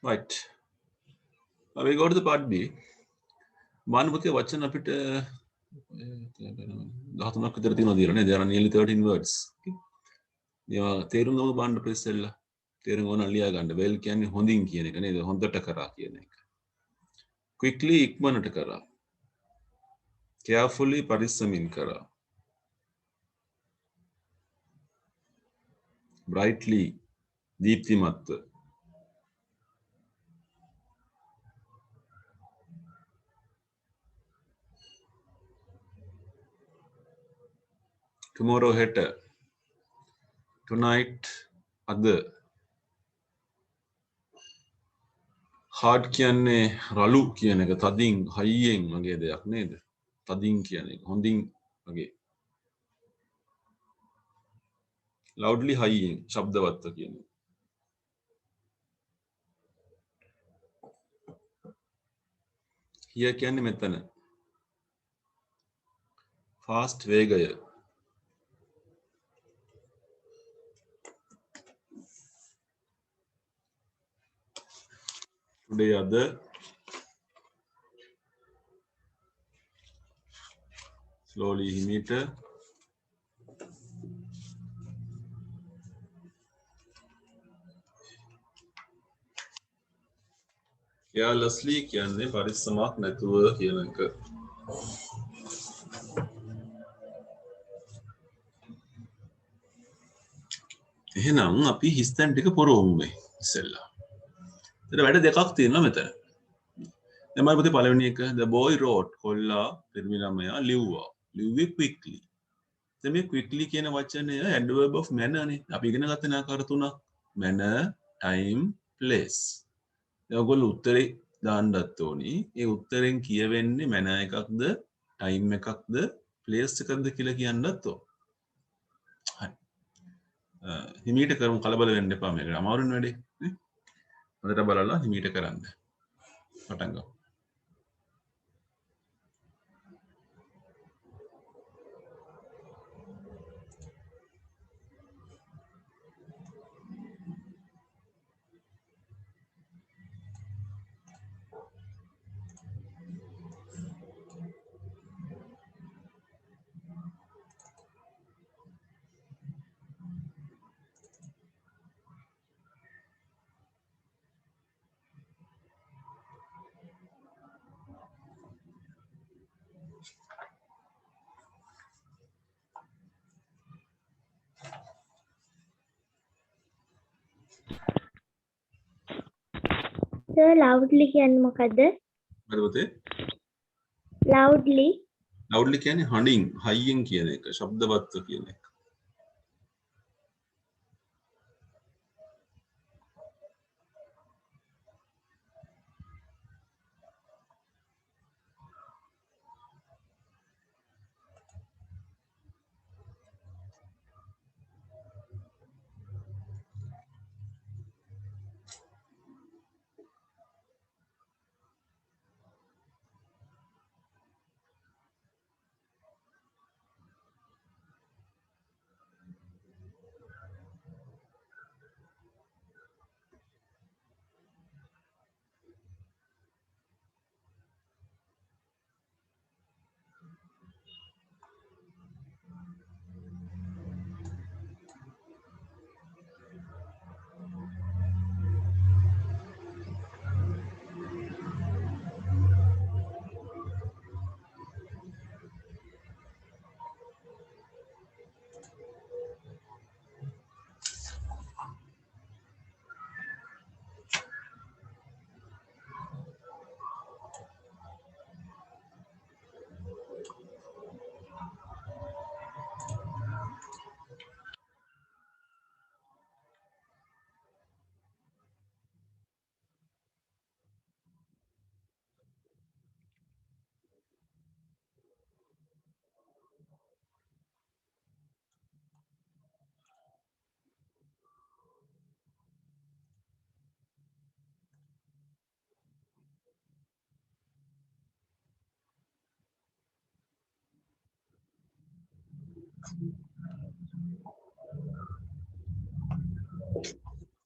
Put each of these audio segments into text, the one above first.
Right. We go to the part B. Manupati Vachan apit Gathanak Tirtino, there are nearly 13 words. Terungo Band Priscilla, Terungona Liagand, well can Honding Kianek, the Honda Takara Kianek. Quickly Ikman Takara. Carefully Parisamin Kara. Brightly Deeptimat. Tomorrow Heta. Tonight Other. Hard කියන්නේ රළු කියන එක තදින් හයියෙන් වගේ දෙයක් නේද? තදින් කියන එක හොඳින් වගේ. loudly හයියෙන් ශබ්දවත්ව කියන එක. here කියන්නේ මෙතන. fast වේගය. today other slowly හිමීට carelessly කියන්නේ පරිස්සමක් නැතුව කියන එක. එහෙනම් අපි හිස්තැන් ටික පොරවමු මේ ඉස්සෙල්ලා. ඒතර වැඩ දෙකක් තියෙනවා මෙතන. දැන් මම පුතේ පළවෙනි එක the boy wrote කොල්ලා පිරිමි ළමයා ලිව්වා. ලිව්වේ quickly. දැන් මේ quickly කියන වචනය adverb of manner නේ. අපි ඉගෙන ගත්ත ආකාර තුනක්. manner, time, place. දැන් ඔයගොල්ලෝ උත්තරේ දාන්නත් ඕනි. ඒ උත්තරෙන් කියවෙන්නේ manner එකක්ද, time එකක්ද, place එකක්ද කියලා කියන්නත් ඕන. හරි. හිමීට කරමු කලබල වෙන්න එපා මේක. අමාරුනේ වැඩේ. නේ? හොඳට බලලා හිමීට කරන්න. පටන් ගමු. Sir, loudly කියන්නේ මොකද්ද? හරි පුතේ. Loudly. loudly කියන්නේ හඬින්, හයියෙන් කියන එක, ශබ්දවත්ව කියන එක.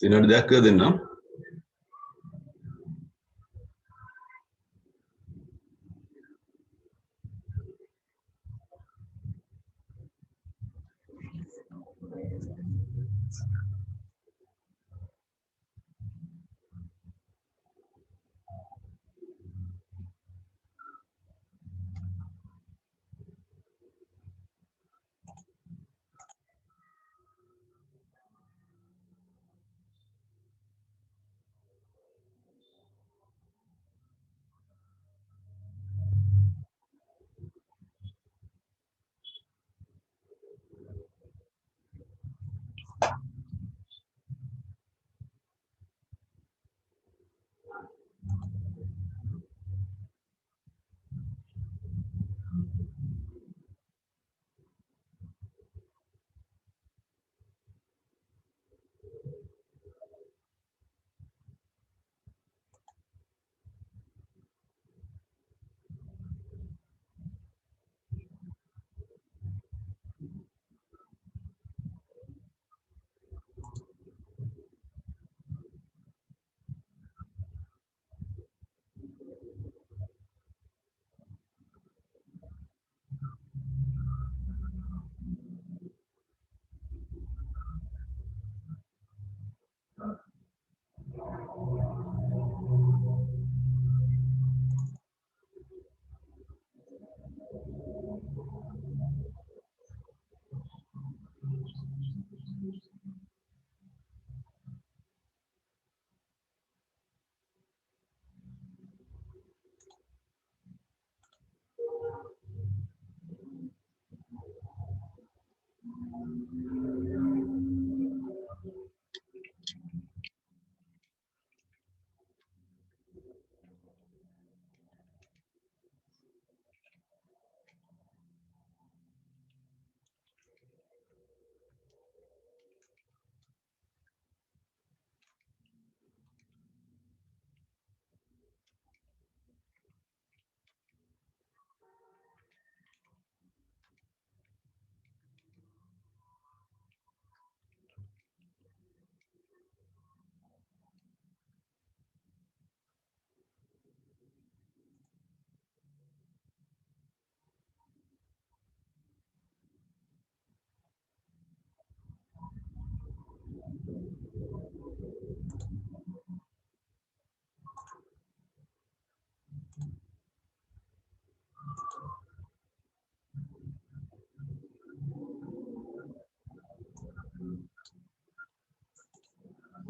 Dinner දෙයක් කියලා දෙන්නම්.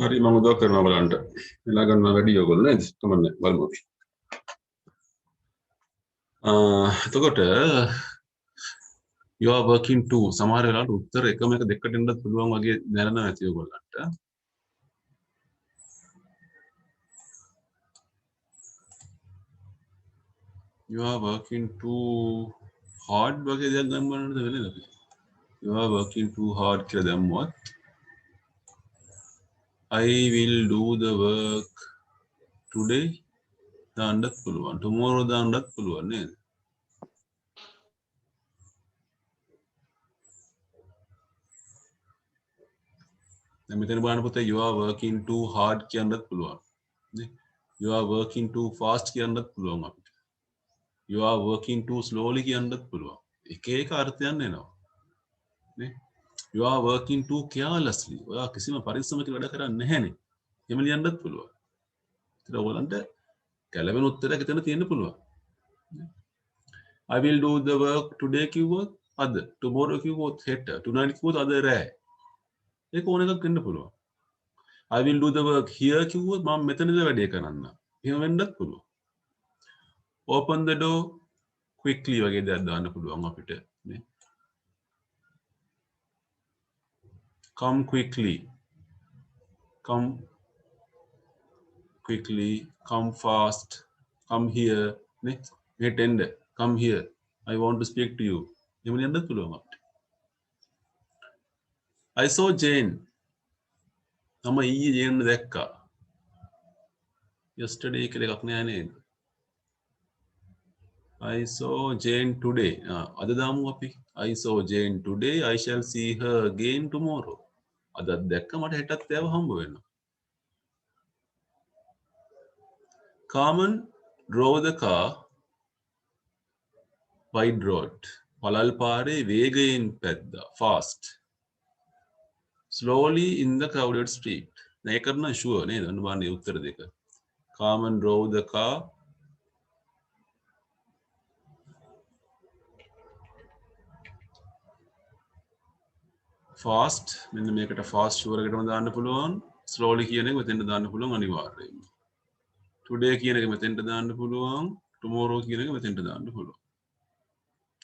හරි මම උදව් කරනවා බලන්න. එලා ගන්නවා වැඩි ඔයගොල්ලෝ නේද? කමන්නේ බලමු අපි. එතකොට you are working too සමහර වෙලාවට උත්තර එකම එක දෙකට එන්නත් පුළුවන් වගේ දැනෙනවා ඇති ඔයගොල්ලන්ට. You are working too hard වගේ දෙයක් දැම්මම වෙන්නේ නැති. You are working too hard කියලා දැම්මොත් I will do the work today දාන්නත් පුළුවන්. tomorrow දාන්නත් පුළුවන් නේද? දැන් මෙතන බලන්න පුතේ you are working too hard කියන්නත් පුළුවන්. නේ? You are working too fast කියන්නත් පුළුවන් අපිට. You are working too slowly කියන්නත් පුළුවන්. එක එක අර්ථයන් එනවා. නේ? You are working too carelessly. ඔයා කිසිම පරිස්සමකින් වැඩ කරන්නේ නැහැනේ. එහෙම ලියන්නත් පුළුවන්. ඒතර ඔයගලන්ට ගැළපෙන උත්තරයක් එතන තියෙන්න පුළුවන්. I will do the work today කිව්වොත් අද. tomorrow කිව්වොත් හෙට. tonight කිව්වොත් අද රෑ. ඒක ඕන එකක් වෙන්න පුළුවන්. I will do the work here කිව්වොත් මම මෙතනද වැඩේ කරන්න. එහෙම වෙන්නත් පුළුවන්. Open the door quickly වගේ දෙයක් දාන්න පුළුවන් අපිට නේ. Come quickly. Come quickly. Come fast. Come here. නේ. මෙහෙට එන්න. Come here. I want to speak to you. එහෙම ලියන්නත් පුළුවන් අපිට. I saw Jane. මම ඊයේ ජේන් දැක්කා. Yesterday කියලා එකක් නෑ නේද? I saw Jane today. අද දාමු අපි. I saw Jane today. I shall see her again tomorrow. අදත් දැක්ක මට හෙටත් එයාව හම්බ වෙනවා. Carmen drove the car wide road. පළල් පාරේ වේගයෙන් පැද්දා. Fast. Slowly in the crowded street. දැන් ඒක නම් sure නේද? අන්න බලන්න මේ උත්තර දෙක. Carmen drove the car fast. මෙන්න මේකට fast sure එකටම දාන්න පුළුවන්. slowly කියන එක මෙතෙන්ට දාන්න පුළුවන් අනිවාර්යයෙන්ම. today කියන එක මෙතෙන්ට දාන්න පුළුවන්. tomorrow කියන එක මෙතෙන්ට දාන්න පුළුවන්.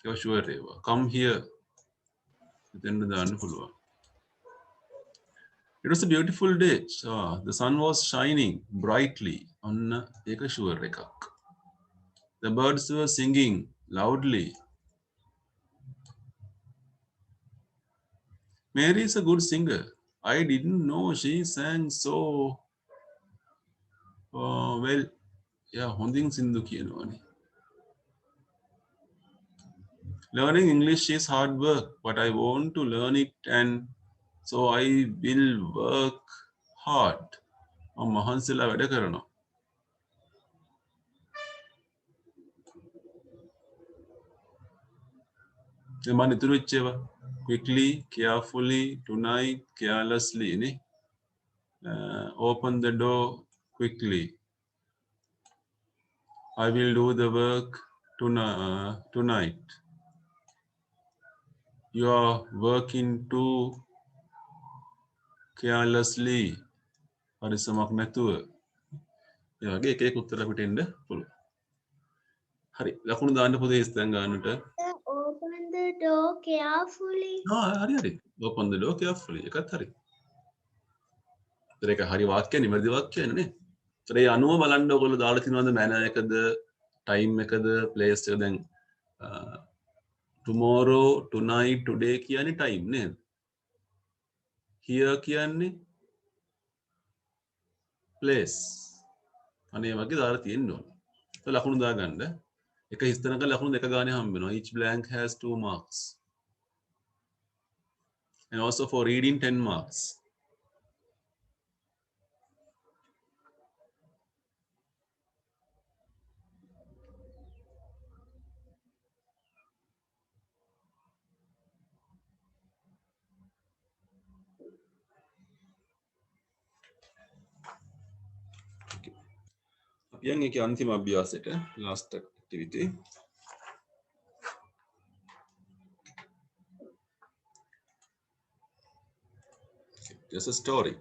ඒක sure ඒවා. come here මෙතෙන්ට දාන්න පුළුවන්. It was a beautiful day. The sun was shining brightly. අන්න ඒක sure එකක්. The birds were singing loudly. Mary is a good singer. I didn't know she sang so well. Yeah, හොඳින් සින්දු කියනවානේ. Learning English is hard work, but I want to learn it and so I will work hard. මම මහන්සිලා වැඩ කරනවා. මම ඉතුරු වෙච්ච ඒවා quickly, carefully, tonight, carelessly නේ. open the door quickly. I will do the work tonight. You are working too carelessly. පරිස්සමක් නැතුව. ඒ වගේ එක එක උත්තර අපිට එන්න පුළුවන්. හරි. ලකුණු දාන්න පොතේ ස්තන් ගන්නට. Open the door carefully. හරි. Open the door carefully. එකත් හරි. ඒක හරි වාක්‍යය නිවැරදි වාක්‍යය නේ. ඒතර ඒ අනුව බලන්න ඔයගොල්ලෝ දාලා තිනවද මැනර් එකද, ටයිම් එකද, ප්ලේස් එක දැන් tomorrow, tonight, today කියන්නේ ටයිම් නේද? here කියන්නේ place. අනේ වගේ දාලා තියෙන්න ඕන. ඒක ලකුණු දාගන්න. එක හිස්තැනක ලකුණු දෙක ගානේ හම්බ වෙනවා. Each blank has 2 marks. And also for reading 10 marks. අපි යන් ඒකේ අන්තිම අභ්‍යාසයට last activity. There's a story.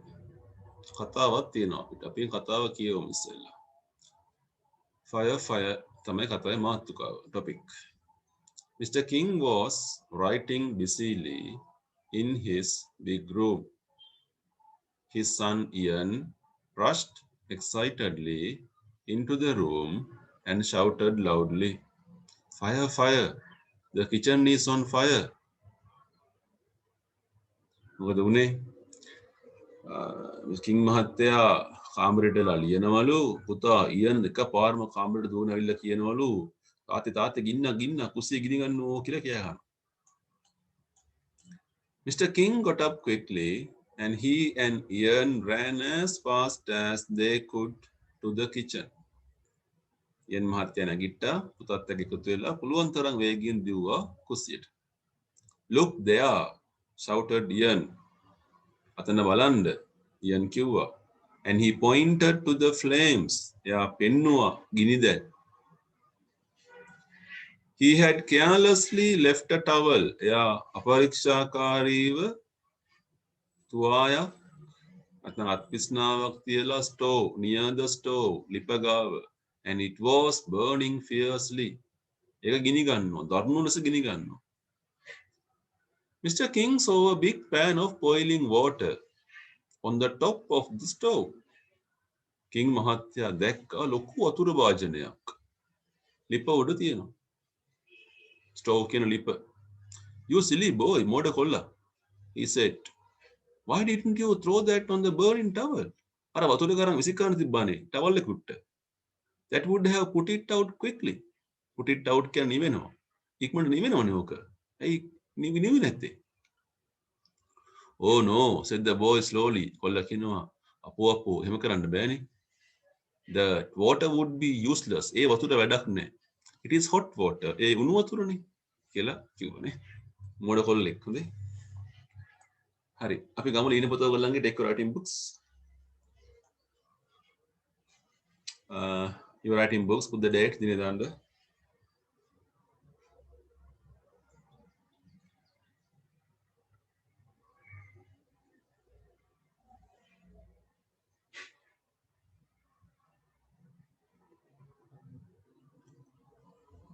කතාවක් තියෙනවා අපිට. අපි කතාව කියවමු ඉස්සෙල්ලා. Fire තමයි කතාවේ මාතෘකාව topic. Mr. King was writing busily in his big room. His son Ian rushed excitedly into the room and shouted loudly, Fire! The kitchen is on fire. මොකද උනේ? කිං මහත්තයා කාමරේට ලියනවලු පුතා ඉයන් එකපාරම කාමරේට දුවන ඇවිල්ලා කියනවලු තාත්තේ ගින්න කුස්සිය ගිනි ගන්නෝ කියලා කියනවා. Mr. King got up quickly and he and Ian ran as fast as they could to the kitchen. Ian මහත්තයා නැගිට්ටා පුතත් එක්ක එකතු වෙලා පුළුවන් තරම් වේගයෙන් දිව්වා කුස්සියට. Look there, shouted Ian. අතන බලන්න Ian කිව්වා. And he pointed to the flames. එයා පෙන්නුවා ගිනිදැල්. He had carelessly left a towel. එයා අපරීක්ෂාකාරීව තුවායක් නැත්නම් අත්පිස්නාවක් තියලා stove, near the stove, ලිප ගාව. And it was burning fiercely. ඒක ගිනි ගන්නවා. දරුණු ලෙස ගිනි ගන්නවා. Mr. King saw a big pan of boiling water on the top of the stove. King මහත්තයා දැක්කා ලොකු වතුර භාජනයක්. ලිප උඩ තියෙනවා. stove කියන ලිප. You silly boy, මෝඩ කොල්ලා. He said, why didn't you throw that on the burning towel? අර වතුර කරන් විසිකරන්න තිබ්බානේ towel එක උඩට. That would have put it out quickly. Put it out කියන්නේ නිවෙනවා. ඉක්මනට නිවෙනවනේ ඕක. ඇයි නිවෙන්නේ නැත්තේ? Oh no, said the boy slowly. කොල්ලා කියනවා අපෝ එහෙම කරන්න බෑනේ. The water would be useless. ඒ වතුර වැඩක් නෑ. It is hot water. ඒ උණු වතුරනේ කියලා කිව්වනේ. මොඩ කොල්ලෙක් හොඳේ. හරි. අපි ගමු ලියන පොත ඔයගොල්ලන්ගේ decorating books. Your writing books, put the date දිනේ දාන්න.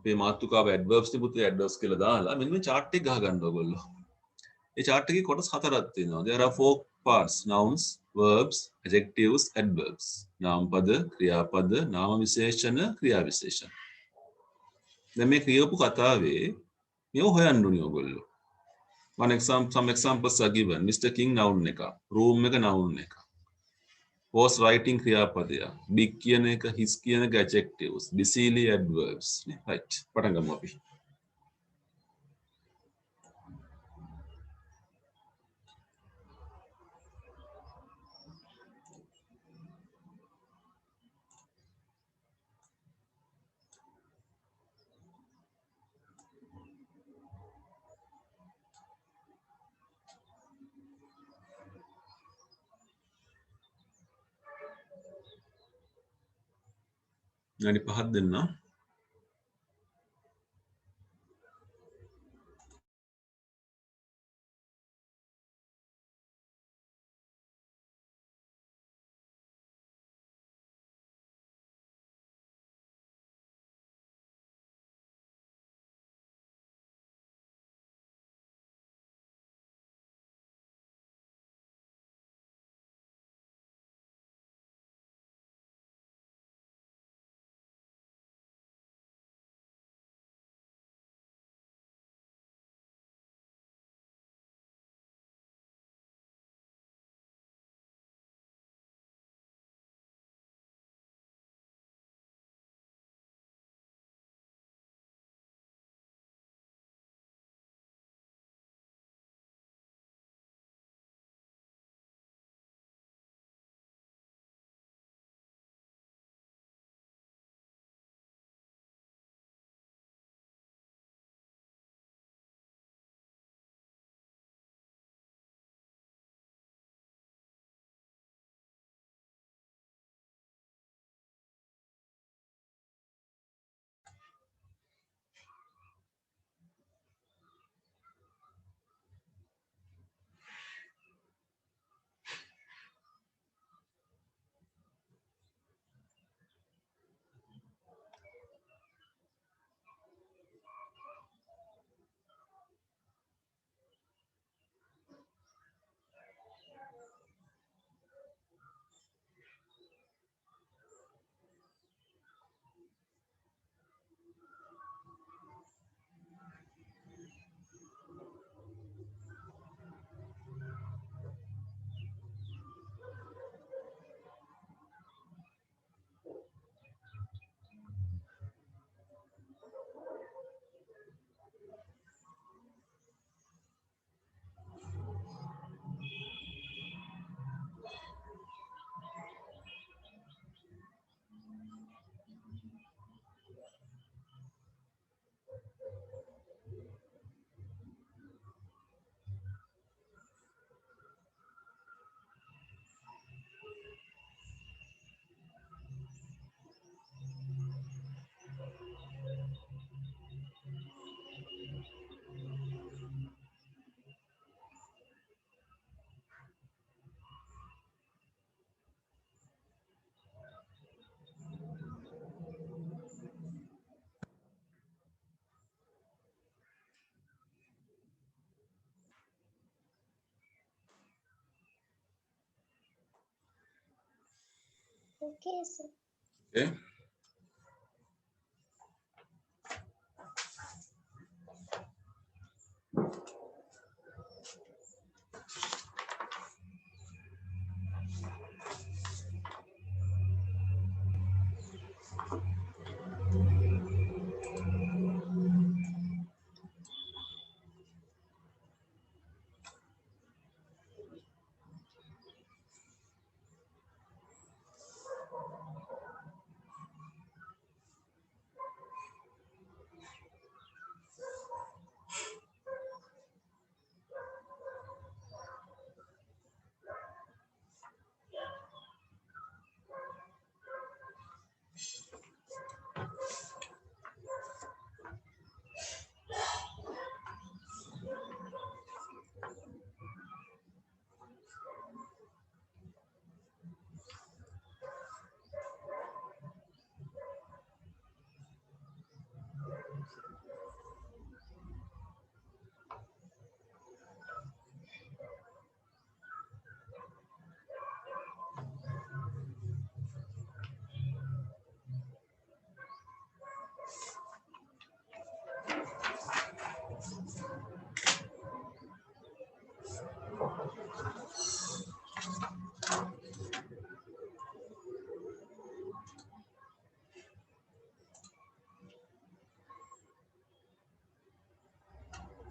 මේ මාතෘකාව adverbs තිබුත් adverbs කියලා දාලා මෙන්න මේ chart එක ගහ ගන්න ඕගොල්ලෝ. ඒ chart එකේ කොටස් හතරක් තියෙනවා. There are 4 parts: nouns, verbs, adjectives, adverbs. නාමපද, ක්‍රියාපද, නාම විශේෂණ, ක්‍රියා විශේෂණ. දැන් මේ කියවපු කතාවේ මේව හොයන්න ඕනේ ඕගොල්ලෝ. Some examples are given. Mr. King noun එක, room එක noun එක. Was writing ක්‍රියාපදය, big කියන එක, his කියන එක adjectives, busily adverbs. Right. පටන් ගමු අපි. විනාඩි 5ක් දෙන්න. Okay, sir. Okay.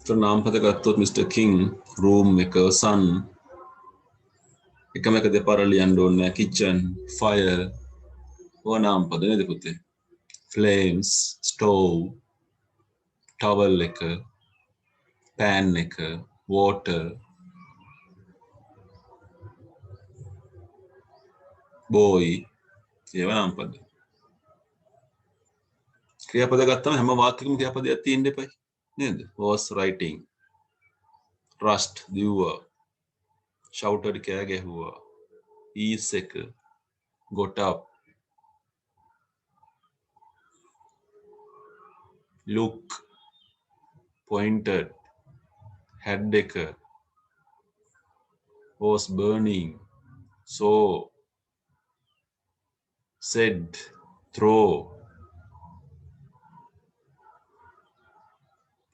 तो नाम पता ගත්තොත් Mr. King room එක sun එකම එක දෙපාර ලියන්න ඕනේ නැහැ kitchen fire ඔය නාම පද නේද පුතේ flames stove towel එක pan එක water boy ඒවා නාම පද ක්‍රියාපද ගත්තම හැම වාක්‍යයකම ක්‍රියාපදයක් තියෙන්න එපයි නේද? was writing, rushed දිව්වා, shouted කෑ ගැහුවා, is එක, got up, look, pointed, had එක, was burning, saw, said, throw,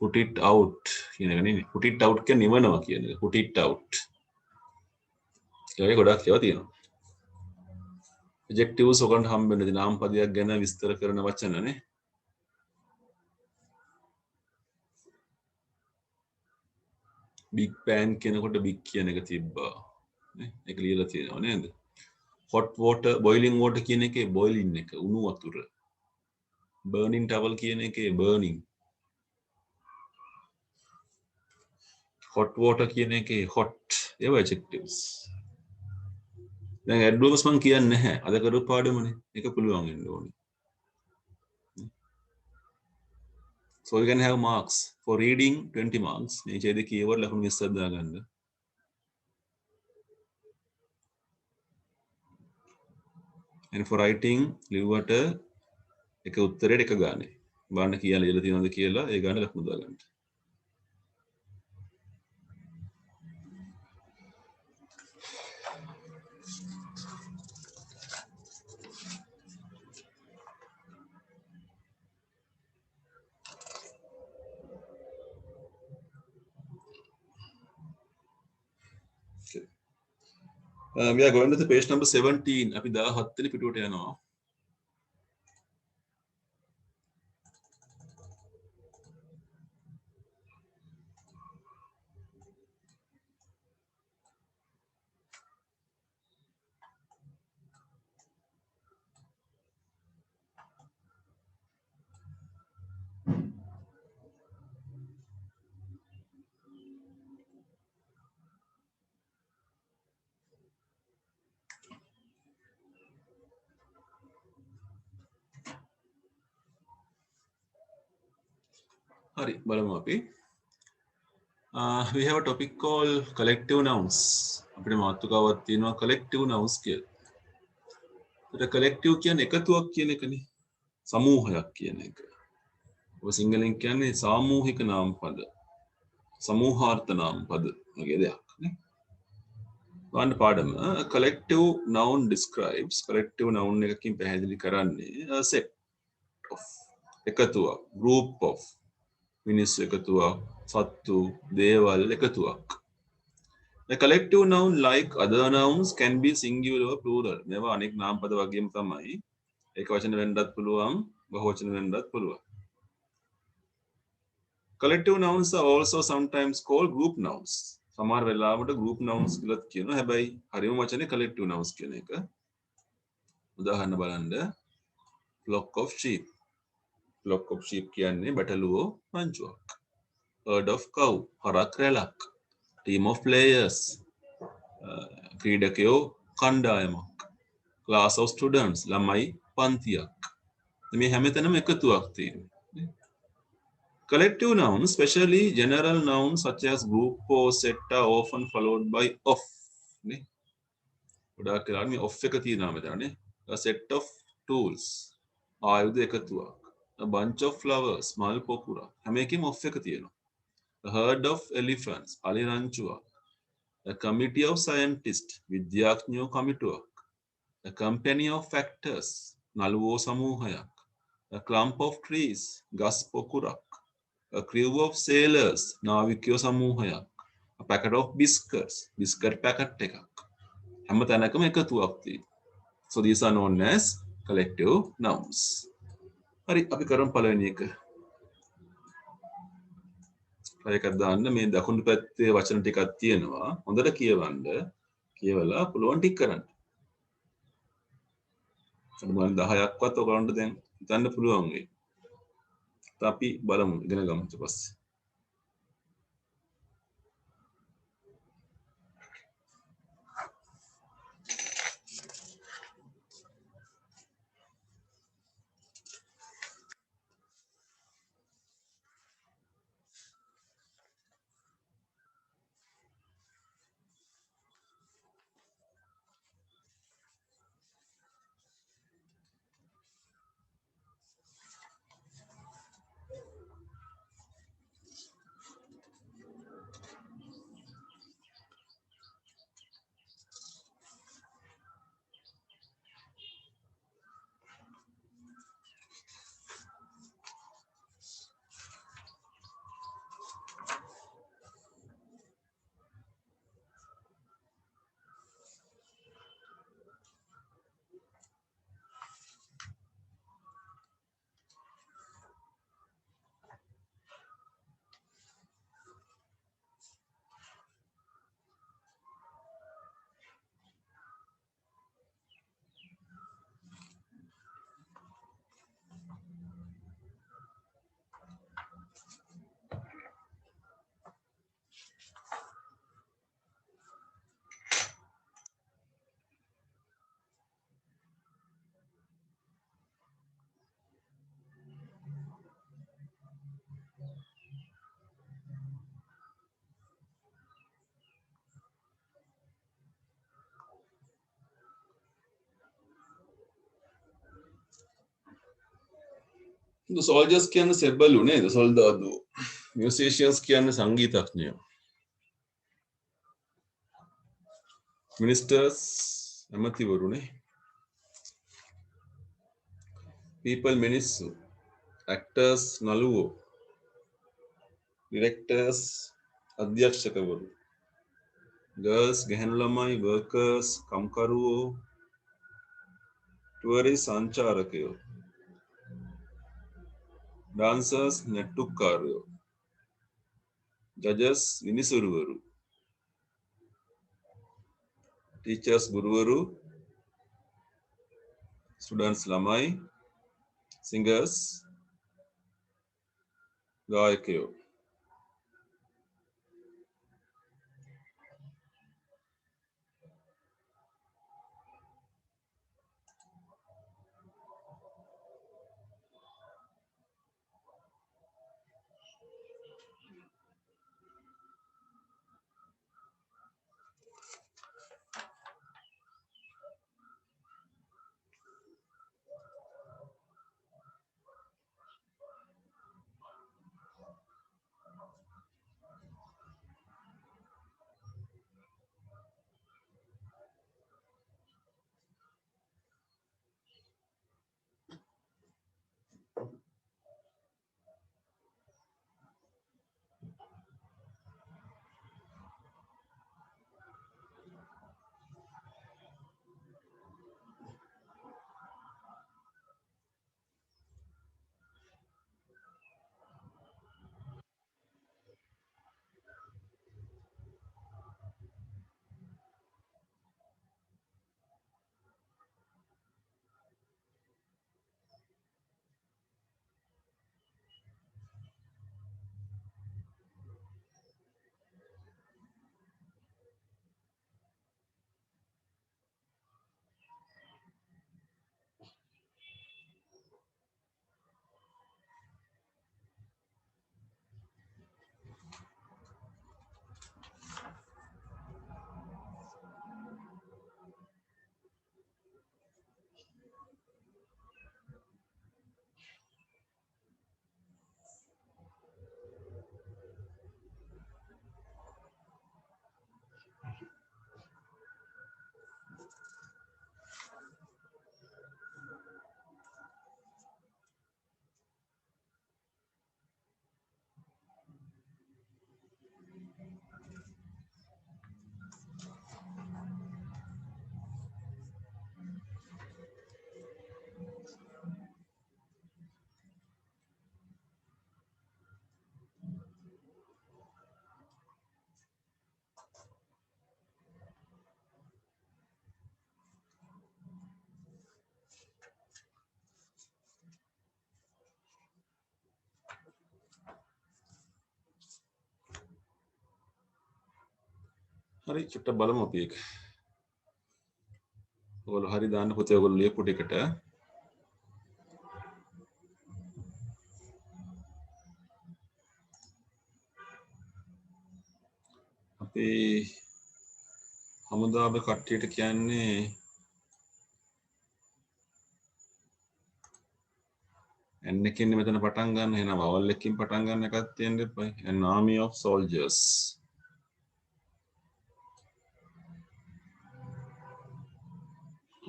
put it out කියන එක නේ. put it out කියන්නේ නිවනවා කියන එක. put it out. ඒ ගොඩක් ඒවා තියෙනවා. adjectives ඔකට හම්බ වෙනදී නාම පදයක් ගැන විස්තර කරන වචන නේ. big bang කියනකොට big කියන එක තිබ්බා. නේ. ඒක ලියලා තියෙනවා නේද? hot water, boiling water කියන එකේ boiling එක උණු වතුර. burning towel කියන එකේ burning. hot water කියන එකේ hot. ඒවා adjectives. දැන් adverbs මම කියන්නේ නැහැ. අද කරපු පාඩමනේ. ඒක පුළුවන් වෙන්න ඕනේ. So you can have marks for reading 20 marks. මේ ඡේද කීවර ලකුණු 20ක් දාගන්න. and for writing ලිව්වට එක උත්තරයට එක ගානේ. බලන්න කියලා ලියලා තියෙනවද කියලා ඒ ගාන ලකුණු දාගන්න. We are going to the page number 17. අපි 17 වෙනි පිටුවට යනවා. හරි බලමු අපි. We have a topic called collective nouns. අපිට මාතෘකාවක් තියෙනවා collective nouns කියලා. ඒකට collective කියන්නේ එකතුවක් කියන එකනේ. සමූහයක් කියන එක. ඔබ සිංහලෙන් කියන්නේ සාමූහික නාම පද. සමූහාර්ථ නාම පද වගේ දෙයක් නේ. වන්න පාඩම collective noun describes collective noun එකකින් පැහැදිලි කරන්නේ a set of එකතුවක් group of මිනිස්සු එකතුවක් සත්තු දේවල් එකතුවක්. The collective noun like other nouns can be singular or plural. මේවා අනෙක් නාම පද වගේම තමයි. ඒක වචන වෙන්නත් පුළුවන් බහුවචන වෙන්නත් පුළුවන්. Collective nouns are also sometimes called group nouns. සමහර වෙලාවට group nouns කියලා කියනවා. හැබැයි හරියම වචනේ collective nouns කියන එක. උදාහරණ බලන්න. flock of sheep. flock of sheep කියන්නේ බැටළුවෝ රංචුවක්. herd of cow හරක් රැලක්. team of players ක්‍රීඩකයෝ කණ්ඩායමක්. class of students ළමයි පන්තියක්. මේ හැමතැනම එකතුවක් තියෙනවා. Collective nouns, especially general nouns such as group or set, are often followed by of. නේ ගොඩාක් වෙලාවට මේ of එක තියෙනවා මෙතන නේ. A set of tools ආයුධ එකතුවක්. A bunch of flowers මල් පොකුරක්. හැම එකෙම of එක තියෙනවා. A herd of elephants අලි රංචුවක්. A committee of scientists විද්‍යාඥයෝ කමිටුවක්. A company of actors නළුවෝ සමූහයක්. A clump of trees ගස් පොකුරක්. A crew of sailors නාවිකයෝ සමූහයක්. A packet of biscuits biscuit packet එකක්. හැම තැනකම එකතුවක් තියෙනවා. So these are known as collective nouns. හරි අපි කරමු පළවෙනි එක. එකක් දාන්න මේ දකුණු පැත්තේ වචන ටිකක් තියෙනවා. හොඳට කියවන්න. කියවලා පුළුවන් ටික කරන්න. අනුමාන 10ක්වත් ඔයගලන්ට දැන් හිතන්න පුළුවන් වෙයි. අපි බලමු ඉගෙන ගමු ඊට පස්සේ. The soldiers කියන්නේ සෙබ්බලු නේද? සොල්දාදු. Musicians කියන්නේ සංගීතඥයෝ. Ministers ඇමතිවරුනේ. People මිනිස්සු. Actors නළුවෝ. Directors අධ්‍යක්ෂකවරු. Girls ගැහැණු ළමයි, workers කම්කරුවෝ. Tourists සංචාරකයෝ. Dancers නැට්ටුකාරයෝ. Judges විනිසුරුවරු. Teachers ගුරුවරු. Students ළමයි. Singers ගායකයෝ. හරි චුට්ටක් බලමු අපි ඒක. ඔයගොල්ලෝ හරි දාන්න පුතේ ඔයගොල්ලෝ ලියපු ටිකට. අපි හමුදාවේ කට්ටියට කියන්නේ N එකකින් මෙතන පටන් ගන්න. එහෙනම් vowel එකකින් පටන් ගන්න එකක් තියෙන්න එපා. An army of soldiers.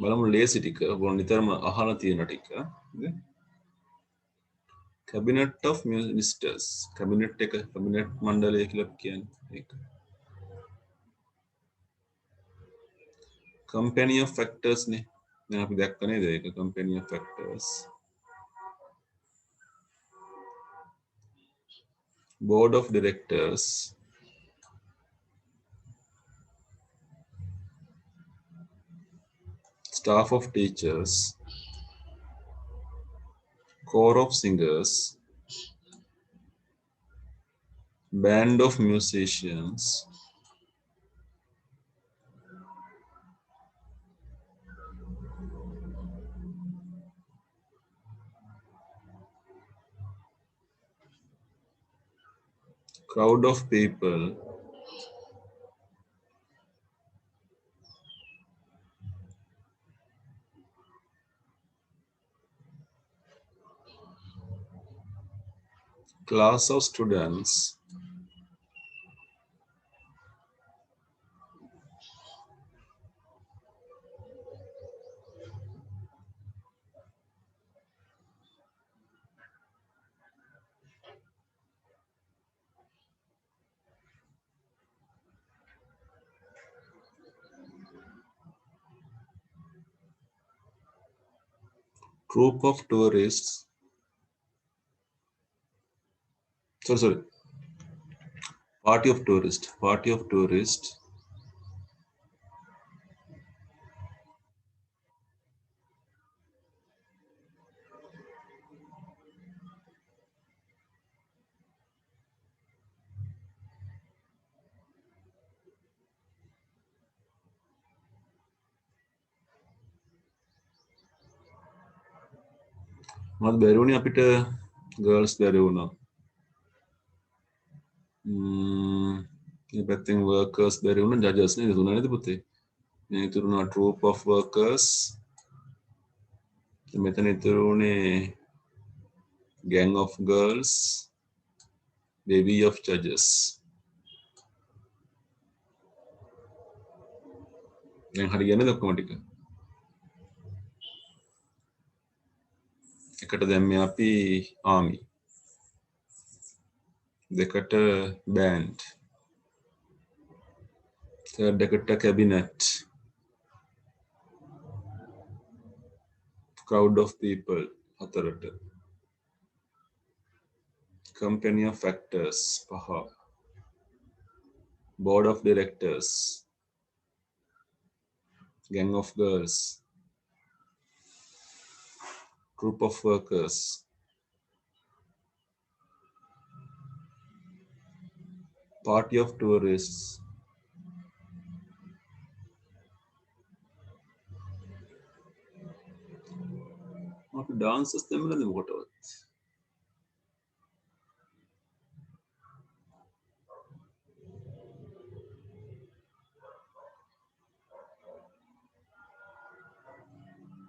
බලමු ලේසි ටික. ඔයගොල්ලෝ නිතරම අහලා තියෙන ටික. Cabinet of Ministers. Cabinet එක cabinet මණ්ඩලය කියලා කියන්නේ ඒක. Company of Factors නේ. දැන් අපි දැක්ක නේද ඒක Company of Factors. Board of Directors. Staff of Teachers. Corps of Singers. Band of Musicians. Crowd of people. class of students group of tourists sorry party of tourists මොකද බැරි වුණේ අපිට girls බැරි වුණා මේ පැත්තෙන් workers බැරි වුණා judges නේද තුන නේද පුතේ මේ ඉතුරු වුණා group of workers මෙතන ඉතුරු වුණේ gang of girls baby of judges දැන් හරි ගියනද ඔක්කොම ටික එකට දැම්මේ අපි army දෙකට band third එකට cabinet crowd of people හතරට company of factors පහ board of directors gang of girls group of workers party of tourists අපි dances දෙමළද මොකටවත්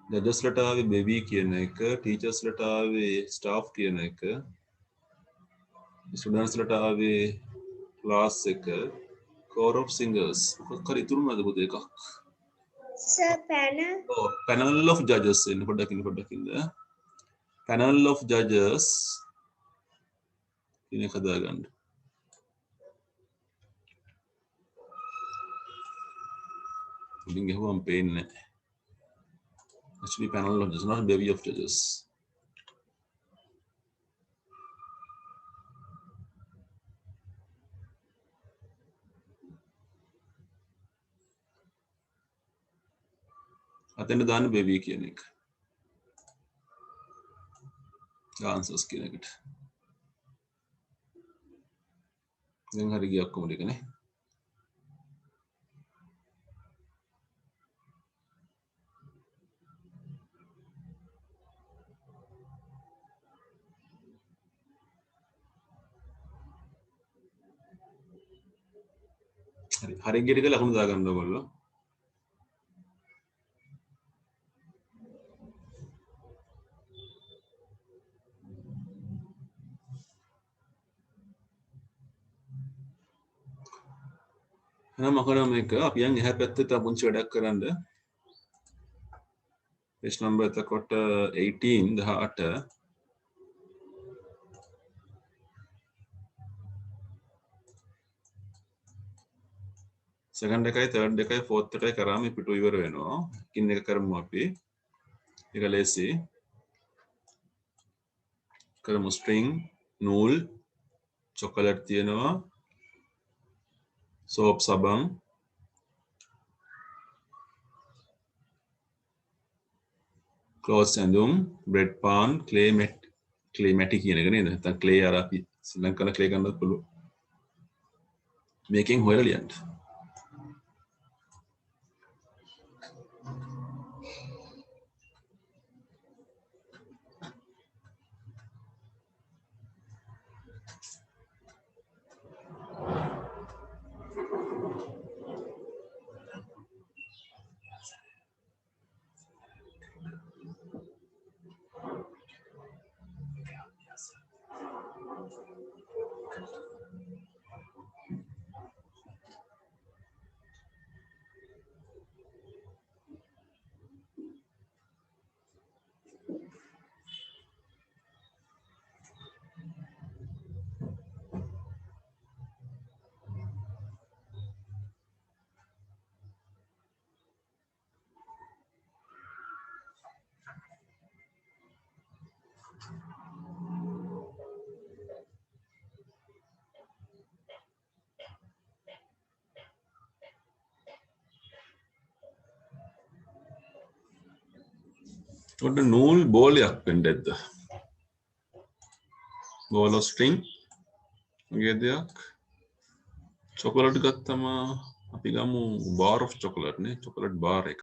judges ලට ආවේ baby කියන එක teachers ලට ආවේ staff කියන එක students ලට ආවේ class එක core of singers මොකක් හරි ඉතුරු නැද පුතේ එකක් Sir, panel. oh panel of judges එන්න පොඩ්ඩක් ඉන්න panel of judges කියන එක හදාගන්න උඩින් ගහුවම පේන්නේ නැහැ actually panel of judges not baby of judges අතෙන්ද දාන්න baby කියන එක answers කියන එකට දැන් හරි ගියා ඔක්කොම ටික නේ හරි ගිය ටික ලකුණු දාගන්න ඕගොල්ලෝ එහෙනම් මකරම මේක අපි යන් එහා පැත්තේ තව පුංචි වැඩක් කරන්න page number එතකොට 18 18 second එකයි third එකයි fourth එකයි කරාම පිටු ඉවර වෙනවා කින් එක කරමු අපි ඒක ලේසි කරමු string නූල් chocolate තියෙනවා soap සබන් clothes ඇඳුම් bread pan clay mati කියන එක නේද නැත්නම් clay අර අපි ශ්‍රී ලංකන clay ගන්නත් පුළුවන් මේකෙන් හොයලා ලියන්න ඔන්න නූල් බෝලයක් වෙන්න ඇද්ද? බෝල ස්ට්‍රින්ග් වගේ දෙයක්. චොකලට් ගත්තම අපි ගමු බාර් ඔෆ් චොකලට් නේ. චොකලට් බාර් එක.